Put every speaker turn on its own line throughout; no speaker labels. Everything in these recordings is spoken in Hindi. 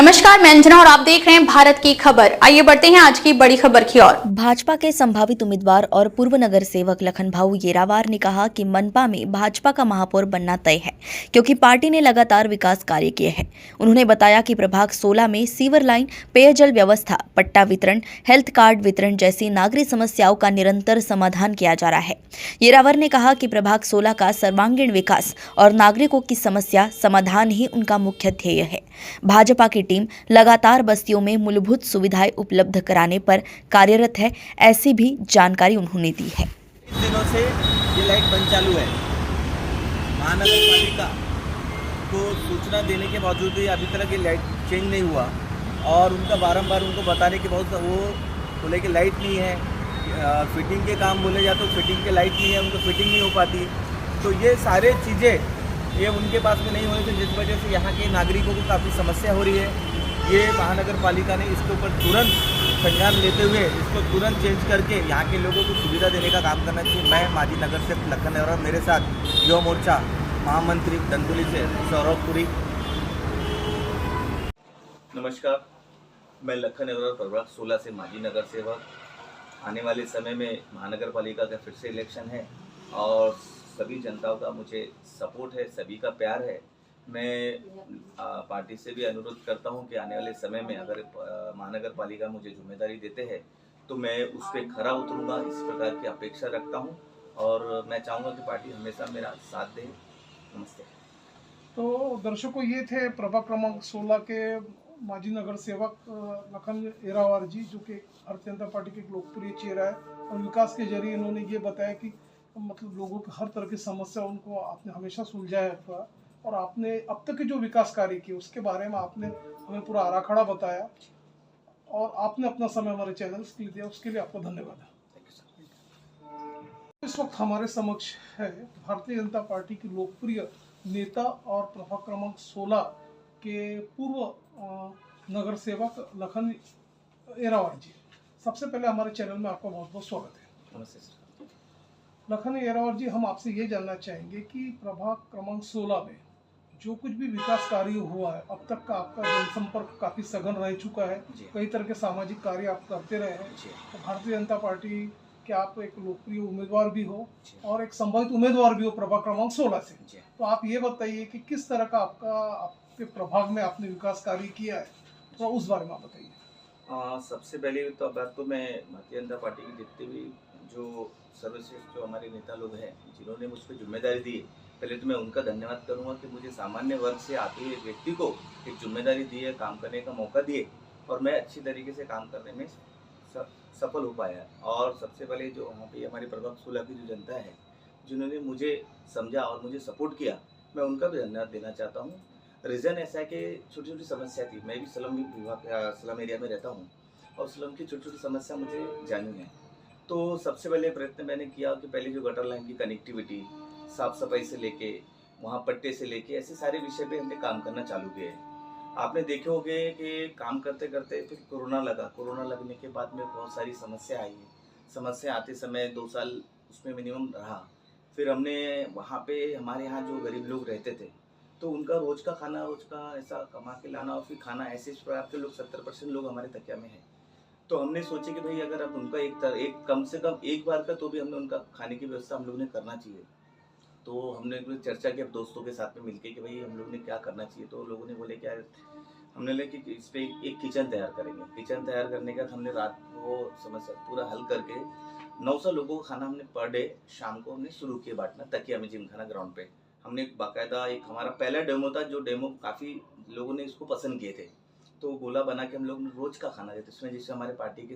नमस्कार, मैं अंजना और आप देख रहे हैं भारत की खबर। आइए बढ़ते हैं आज की बड़ी खबर की ओर।
भाजपा के संभावित उम्मीदवार और पूर्व नगर सेवक लखन भाऊ येरावार ने कहा कि मनपा में भाजपा का महापौर बनना तय है, क्योंकि पार्टी ने लगातार विकास कार्य किए हैं। उन्होंने बताया कि प्रभाग 16 में सीवर लाइन, पेयजल व्यवस्था, पट्टा वितरण, हेल्थ कार्ड वितरण जैसी नागरिक समस्याओं का निरंतर समाधान किया जा रहा है। येरावार ने कहा कि प्रभाग 16 का सर्वांगीण विकास और नागरिकों की समस्या समाधान ही उनका मुख्य ध्येय है। भाजपा की टीम लगातार बस्तियों में मूलभूत सुविधाएं उपलब्ध कराने पर कार्यरत है, ऐसी भी जानकारी उन्होंने दी है।
इन दिनों से ये लाइट बंद चालू है। महानगर पालिका को सूचना देने के बावजूद भी अभी तक ये लाइट चेंज नहीं हुआ और उनका बारंबार उनको बताने के बहुत वो बोले कि लाइट नहीं है, फिटिंग के काम बोले जाते तो फिटिंग के लाइट नहीं है, उनको फिटिंग नहीं हो पाती। तो ये सारे चीज़ें ये उनके पास में नहीं होने से जिस वजह से यहाँ के नागरिकों को काफ़ी समस्या हो रही है। ये महानगर पालिका ने इसके ऊपर तुरंत संज्ञान लेते हुए इसको तुरंत चेंज करके यहाँ के लोगों को सुविधा देने का काम करना चाहिए। मैं माजी नगर सेवक लखन और मेरे साथ युवा मोर्चा महामंत्री धनकुली से सौरभ पुरी। नमस्कार, मैं लखन और प्रभाग 16 से माजी नगर सेवक। आने वाले समय में महानगर पालिका का फिर से इलेक्शन है और सभी जनताओं का मुझे सपोर्ट है, सभी का प्यार है। मैं पार्टी से भी अनुरोध करता हूं कि आने वाले समय में अगर महानगर पालिका मुझे जिम्मेदारी देते हैं तो मैं उस पर खरा उतरूंगा, इस प्रकार की अपेक्षा रखता हूं और मैं चाहूँगा कि पार्टी हमेशा मेरा साथ दे। नमस्ते।
तो दर्शकों, ये थे प्रभाग क्रमांक 16 के माजी नगर सेवक लखन येरावार जी, जो कि भारतीय जनता पार्टी के एक लोकप्रिय चेहरा है और विकास के जरिए इन्होंने ये बताया कि मतलब लोगों की हर तरह की समस्या उनको आपने हमेशा सुलझाया है और आपने अब तक के जो विकास कार्य किए उसके बारे में आपने हमें पूरा आराखड़ा बताया और आपने अपना समय हमारे चैनल्स के लिए दिया, उसके लिए आपको धन्यवाद। इस वक्त हमारे समक्ष है भारतीय जनता पार्टी की लोकप्रिय नेता और प्रभाग क्रमांक 16 के पूर्व नगर सेवक लखन येरावार जी। सबसे पहले हमारे चैनल में आपका बहुत बहुत स्वागत है।
नमस्ते सर।
लखन येरावार जी, हम आपसे ये जानना चाहेंगे कि प्रभाग क्रमांक 16 में जो कुछ भी विकास कार्य हुआ है, अब तक का आपका जनसंपर्क काफ़ी सघन रह चुका है, कई तरह के सामाजिक कार्य आप करते रहे हैं। तो भारतीय जनता पार्टी के आप एक लोकप्रिय उम्मीदवार भी हो और एक संभावित उम्मीदवार भी हो प्रभाग क्रमांक 16 से। तो आप ये बताइए कि किस तरह का आपके प्रभाग में आपने विकास कार्य किया है, तो उस बारे में आप बताइए।
सबसे पहले तो बात तो मैं भारतीय जनता पार्टी की जितने भी जो सर्वश्रेष्ठ जो हमारे नेता लोग हैं जिन्होंने मुझ पर जिम्मेदारी दी, पहले तो मैं उनका धन्यवाद करूंगा कि मुझे सामान्य वर्ग से आते हुए एक व्यक्ति को एक जिम्मेदारी दी है, काम करने का मौका दिए और मैं अच्छी तरीके से काम करने में सफल हो पाया। और सबसे पहले जो वहाँ पे हमारे प्रभाग 16 की जो जनता है जिन्होंने मुझे समझा और मुझे सपोर्ट किया, मैं उनका भी धन्यवाद देना चाहता हूँ। रीज़न ऐसा है कि छोटी छोटी समस्या थी, मैं भी स्लम एरिया में रहता हूँ और स्लम की छोटी छोटी समस्या मुझे जानी है। तो सबसे पहले प्रयत्न मैंने किया कि पहले जो गटर लाइन की कनेक्टिविटी, साफ़ सफाई से लेके वहाँ पट्टे से लेके ऐसे सारे विषय पे हमने काम करना चालू किया है। आपने देखे होंगे कि काम करते करते फिर कोरोना लगा। कोरोना लगने के बाद में बहुत सारी समस्या आई है। समस्या आते समय 2 साल उसमें मिनिमम रहा। फिर हमने वहाँ पे हमारे यहाँ जो गरीब लोग रहते थे तो उनका रोज़ का खाना, रोज़ का ऐसा कमा के लाना और फिर खाना, ऐसे इस प्रकार के लोग 70% लोग हमारे तकिया में हैं। तो हमने सोचे कि भाई अगर अब उनका एक कम से कम एक बार का तो भी हमने उनका खाने की व्यवस्था हम लोग ने करना चाहिए। तो हमने चर्चा की दोस्तों के साथ में मिलके कि भाई हम लोग ने क्या करना चाहिए। तो लोगों ने बोले कि यार हमने लगे कि इस पर एक किचन तैयार करेंगे। किचन तैयार करने का हमने रात वो समस्या पूरा हल करके 900 लोगों को खाना हमने पर डे शाम को हमने शुरू किया बांटना तकिया में जिमखाना ग्राउंड पे। हमने बाकायदा एक हमारा पहला डेमो था, जो डेमो काफ़ी लोगों ने इसको पसंद किए थे। तो गोला बना के हम लोग रोज़ का खाना देते, उसमें जिससे हमारे पार्टी के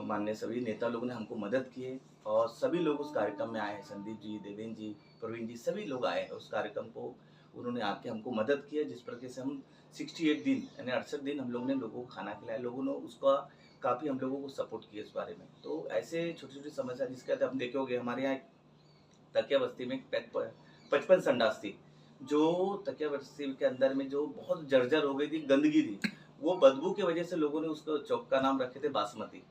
माननीय सभी नेता लोगों ने हमको मदद किए और सभी लोग उस कार्यक्रम में आए। संदीप जी, देवेंद्र जी, प्रवीण जी, सभी लोग आए उस कार्यक्रम को, उन्होंने आके हमको मदद किया। जिस प्रकार से हम 68 दिन यानी 68 दिन हम लोगों ने लोगों को खाना खिलाया। लोगों ने उसका काफ़ी हम लोगों को सपोर्ट किया इस बारे में। तो ऐसे छोटी छोटी समस्या जिसके हम देखोगे हमारे यहाँ तकिया बस्ती में 55 संडास थी, जो तकिया बस्ती के अंदर में जो बहुत जर्जर हो गई थी, गंदगी थी। वो बदबू की वजह से लोगों ने उसको चौक का नाम रखे थे बासमती।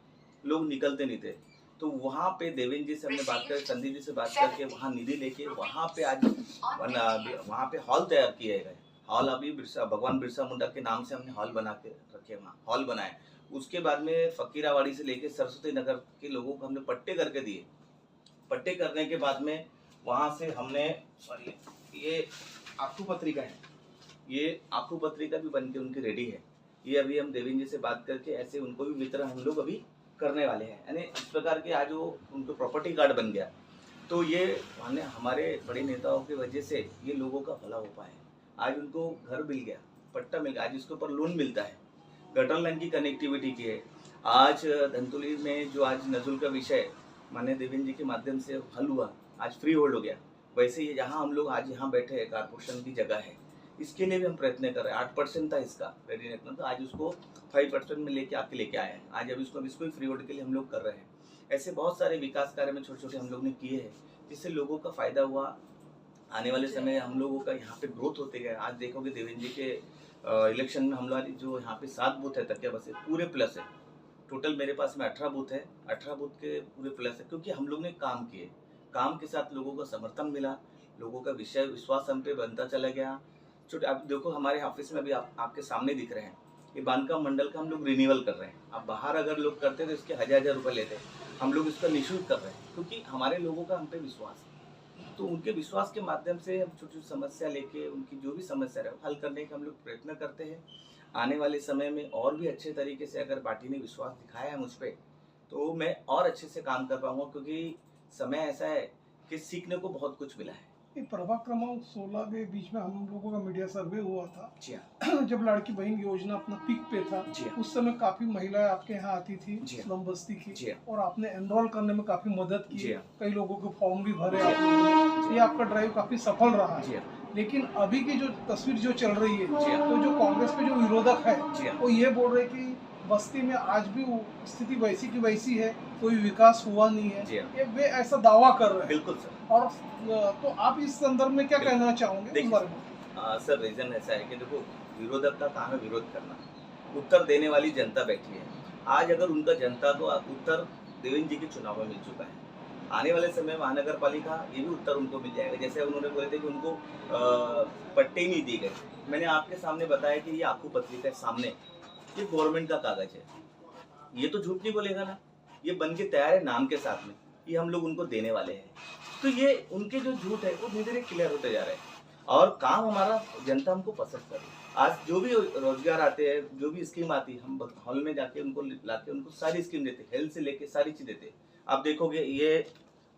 लोग निकलते नहीं थे। तो वहाँ पे देवेंद्र जी से हमने बात कर, संदीप जी से बात करके वहाँ निधि लेके वहाँ पे आज वहाँ पे हॉल तैयार किए गए। हॉल अभी भगवान बिरसा मुंडा के नाम से हमने हॉल बना के रखे, वहाँ हॉल बनाए। उसके बाद में फकीरावाड़ी से लेके सरस्वती नगर के लोगों को हमने पट्टे करके दिए। पट्टे करने के बाद में वहाँ से हमने ये आखू पत्रिका है, ये आखू पत्रिका भी बन के उनकी रेडी है। ये अभी हम देवेंद्र जी से बात करके ऐसे उनको भी वितरण हम लोग अभी करने वाले हैं। यानी इस प्रकार के आज वो उनको प्रॉपर्टी कार्ड बन गया। तो ये हमारे बड़े नेताओं की वजह से ये लोगों का भला हो पाया। आज उनको घर मिल गया, पट्टा मिल गया, आज इसके ऊपर लोन मिलता है, गटर लाइन की कनेक्टिविटी की है। आज धनतुली में जो आज नजुल का विषय माननीय देवेंद्र जी के माध्यम से हल हुआ, आज फ्री होल्ड हो गया। वैसे ही जहाँ हम लोग आज यहाँ बैठे हैं, कारपोरेशन की जगह है, इसके लिए भी हम प्रयत्न कर रहे हैं। 8% था इसका रेडी रखना, तो आज उसको 5% में लेके आए हैं। आज अभी इसको भी फ्री होल्ड के लिए हम लोग कर रहे हैं। ऐसे बहुत सारे विकास कार्य में छोटे छोटे हम लोग ने किए हैं, जिससे लोगों का फायदा हुआ। आने वाले समय हम लोगों का यहाँ पे ग्रोथ होते गए। आज देखोगे देवेंद्र जी के इलेक्शन में हम लोग जो यहाँ पे 7 बूथ है, तकिया बस है, पूरे प्लस है। टोटल मेरे पास में 18 बूथ है, 18 बूथ के पूरे प्लस है, क्योंकि हम लोग ने काम किए। काम के साथ लोगों को समर्थन मिला, लोगों का विश्वास हम पे बनता चला गया। छोटे आप देखो हमारे ऑफिस में अभी आपके सामने दिख रहे हैं, ये बांधकाम मंडल का हम लोग रिन्यूअल कर रहे हैं। अब बाहर अगर लोग करते तो इसके 1000 रुपये लेते हैं, हम लोग इसका निःशुल्क कर रहे हैं, क्योंकि हमारे लोगों का हम पे विश्वास है। तो उनके विश्वास के माध्यम से हम छोटी छोटी समस्या लेके उनकी जो भी समस्या है हल करने का हम लोग प्रयत्न करते हैं। आने वाले समय में और भी अच्छे तरीके से अगर पार्टी ने विश्वास दिखाया है मुझ पर, तो मैं और अच्छे से काम कर पाऊँगा, क्योंकि समय ऐसा है कि सीखने को बहुत कुछ मिला है।
ये प्रभाग क्रमांक 16 के बीच में हम लोगों का मीडिया सर्वे हुआ था।
जी हाँ।
जब लाड़की बहन योजना अपना पीक पे था, उस समय काफी महिलाएं आपके यहाँ आती थी स्लम बस्ती की, और आपने एनरोल करने में काफी मदद की। कई लोगों के फॉर्म भी भरे आप लोगों ने। ये आपका ड्राइव काफी सफल रहा है। लेकिन अभी की जो तस्वीर जो चल रही है, तो जो कांग्रेस पे जो विरोधक है, वो ये बोल रहे कि बस्ती में आज भी स्थिति वैसी की वैसी है, कोई विकास हुआ नहीं है। ये वे ऐसा दावा कर रहे हैं।
बिल्कुल सर।
और तो आप इस संदर्भ में क्या कहना चाहोगे इस बारे में?
सर रीजन ऐसा है कि देखो, विरोधक का काम है विरोध करना, उत्तर देने वाली जनता बैठी है। आज अगर उनका जनता को उत्तर देवेंद्र जी के चुनाव में मिल चुका है, आने वाले समय महानगर पालिका ये भी उत्तर उनको मिल जाएगा। जैसे उन्होंने बोले थे कि उनको पट्टे नहीं दिए गए, मैंने आपके सामने बताया कि ये आखू पत्रिका है सामने, ये गवर्नमेंट का कागज है, ये तो झूठ नहीं बोलेगा ना, ये बन के तैयार है नाम के साथ में, ये हम लोग उनको देने वाले हैं। तो ये उनके जो झूठ है वो धीरे धीरे क्लियर होते जा रहे हैं, और काम हमारा जनता हमको पसंद कर रही है। आज जो भी रोजगार आते हैं, जो भी स्कीम आती है, हम हॉल में जाके उनको लाके उनको सारी स्कीम देते, हेल्थ से लेके सारी चीज देते। आप देखोगे ये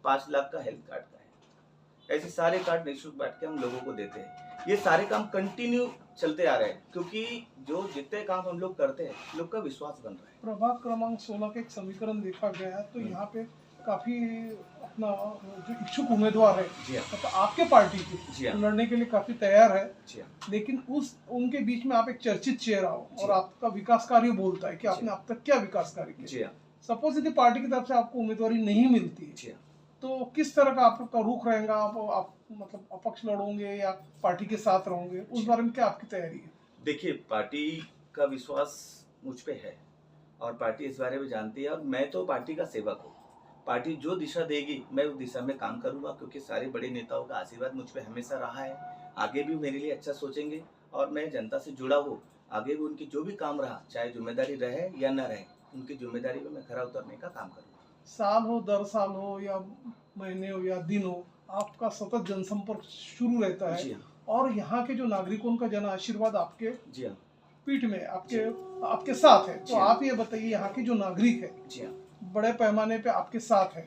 5 लाख का हेल्थ कार्ड का है, ऐसे सारे कार्ड निःशुल्क बांट के हम लोगों को देते हैं। ये सारे काम कंटिन्यू चलते आ रहे हैं, क्योंकि जो जितने काम हम लोग करते हैं, लोग का विश्वास बन रहा है।
प्रभाग क्रमांक 16 का एक समीकरण देखा गया है, तो यहाँ पे काफी अपना जो इच्छुक उम्मीदवार है, तो आपके पार्टी के लड़ने के लिए काफी तैयार है। लेकिन उनके बीच में आप एक चर्चित चेहरा हो, और आपका विकास कार्य बोलता है कि आपने अब तक क्या विकास कार्य किया। सपोज यदि पार्टी की तरफ से आपको उम्मीदवारी नहीं मिलती है, तो किस तरह का आपका रुख रहेगा? आप मतलब अपक्ष लड़ोगे या पार्टी के साथ रहोगे? उस बारे में क्या आपकी तैयारी है?
देखिए, पार्टी का विश्वास मुझ पे है, और पार्टी इस बारे में जानती है, और मैं तो पार्टी का सेवक हूँ। पार्टी जो दिशा देगी मैं उस दिशा में काम करूँगा, क्योंकि सारे बड़े नेताओं का आशीर्वाद मुझ पे हमेशा रहा है। आगे भी मेरे लिए अच्छा सोचेंगे, और मैं जनता से जुड़ा हूँ। आगे भी उनकी जो भी काम रहा, चाहे जिम्मेदारी रहे या न रहे, उनकी जिम्मेदारी में मैं खरा उतरने का काम करूँगा।
साल हो, दर साल हो, या महीने हो या दिन हो, आपका सतत जनसंपर्क शुरू रहता है, और यहाँ के जो नागरिकों का जन आशीर्वाद आपके पीठ में, आपके साथ है। तो आप ये बताइए, यहाँ के जो नागरिक है बड़े पैमाने पे आपके साथ है,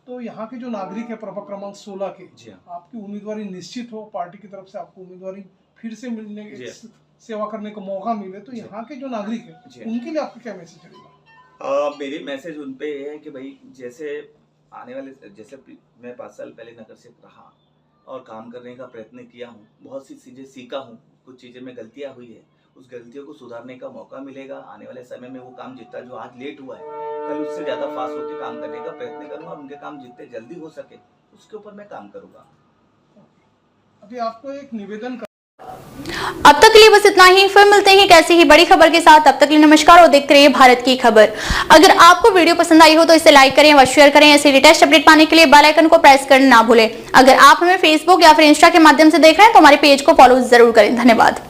तो यहाँ के जो नागरिक है प्रभाग क्रमांक 16 के, आपकी उम्मीदवारी निश्चित हो, पार्टी की तरफ से आपको उम्मीदवारी फिर से मिलने, सेवा करने का मौका मिले, तो यहाँ के जो नागरिक है उनके लिए आपका क्या मैसेज रहेगा?
मेरी मैसेज उन पे है कि भाई, जैसे आने वाले, जैसे मैं 5 साल पहले नगर सेवक रहा और काम करने का प्रयत्न किया हूँ, बहुत सी चीज़ें सीखा हूँ, कुछ चीज़ें में गलतियाँ हुई है, उस गलतियों को सुधारने का मौका मिलेगा। आने वाले समय में वो काम जितना जो आज लेट हुआ है, कल उससे ज़्यादा फास्ट होकर काम करने का प्रयत्न करूँगा, और उनके काम जितने जल्दी हो सके उसके ऊपर मैं काम करूँगा।
अभी आपको एक निवेदन
अब तक के लिए बस इतना ही। फिर मिलते हैं कैसी ही बड़ी खबर के साथ। तब तक के लिए नमस्कार, और देखते रहिए भारत की खबर। अगर आपको वीडियो पसंद आई हो तो इसे लाइक करें व शेयर करें। ऐसे लेटेस्ट अपडेट पाने के लिए बेल आइकन को प्रेस करना ना भूलें। अगर आप हमें फेसबुक या फिर इंस्टा के माध्यम से देख रहे हैं तो हमारे पेज को फॉलो जरूर करें। धन्यवाद।